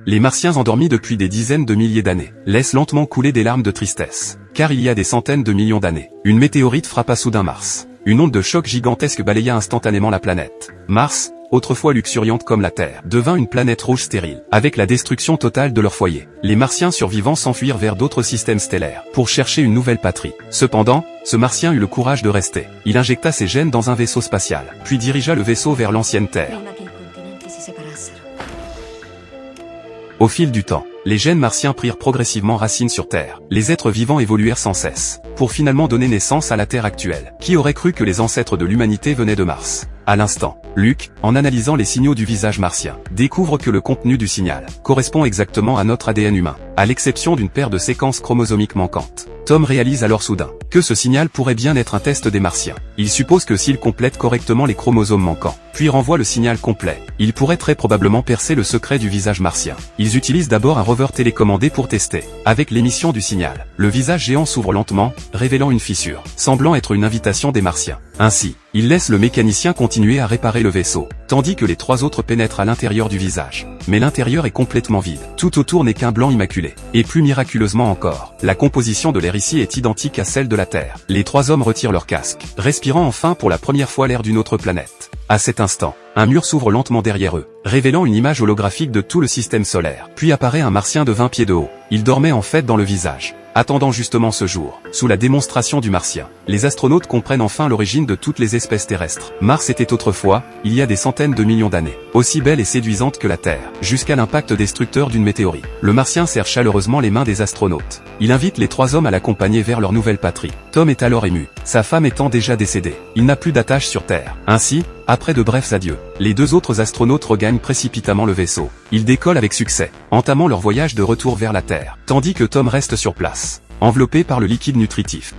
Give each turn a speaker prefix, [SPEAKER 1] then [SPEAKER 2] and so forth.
[SPEAKER 1] Les Martiens endormis depuis des dizaines de milliers d'années laissent lentement couler des larmes de tristesse. Car il y a des centaines de millions d'années, une météorite frappa soudain Mars. Une onde de choc gigantesque balaya instantanément la planète. Mars, autrefois luxuriante comme la Terre, devint une planète rouge stérile, avec la destruction totale de leur foyer. Les Martiens survivants s'enfuirent vers d'autres systèmes stellaires, pour chercher une nouvelle patrie. Cependant, ce Martien eut le courage de rester. Il injecta ses gènes dans un vaisseau spatial, puis dirigea le vaisseau vers l'ancienne Terre. Au fil du temps, les gènes martiens prirent progressivement racine sur Terre. Les êtres vivants évoluèrent sans cesse, pour finalement donner naissance à la Terre actuelle. Qui aurait cru que les ancêtres de l'humanité venaient de Mars? À l'instant, Luke, en analysant les signaux du visage martien, découvre que le contenu du signal correspond exactement à notre ADN humain, à l'exception d'une paire de séquences chromosomiques manquantes. Tom réalise alors soudain que ce signal pourrait bien être un test des Martiens. Il suppose que s'ils complètent correctement les chromosomes manquants, puis renvoient le signal complet, ils pourraient très probablement percer le secret du visage martien. Ils utilisent d'abord un rover télécommandé pour tester. Avec l'émission du signal, le visage géant s'ouvre lentement, révélant une fissure, semblant être une invitation des Martiens. Ainsi, il laisse le mécanicien continuer à réparer le vaisseau, tandis que les trois autres pénètrent à l'intérieur du visage. Mais l'intérieur est complètement vide. Tout autour n'est qu'un blanc immaculé. Et plus miraculeusement encore, la composition de l'air ici est identique à celle de la Terre. Les trois hommes retirent leur casque, respirant enfin pour la première fois l'air d'une autre planète. À cet instant, un mur s'ouvre lentement derrière eux, révélant une image holographique de tout le système solaire. Puis apparaît un Martien de 20 pieds de haut. Il dormait en fait dans le visage, attendant justement ce jour. Sous la démonstration du Martien, les astronautes comprennent enfin l'origine de toutes les espèces terrestres. Mars était autrefois, il y a des centaines de millions d'années, aussi belle et séduisante que la Terre, jusqu'à l'impact destructeur d'une météorite. Le Martien serre chaleureusement les mains des astronautes. Il invite les trois hommes à l'accompagner vers leur nouvelle patrie. Tom est alors ému, sa femme étant déjà décédée. Il n'a plus d'attache sur Terre. Ainsi, après de brefs adieux, les deux autres astronautes regagnent précipitamment le vaisseau. Ils décollent avec succès, entamant leur voyage de retour vers la Terre, tandis que Tom reste sur place, enveloppé par le liquide nutritif.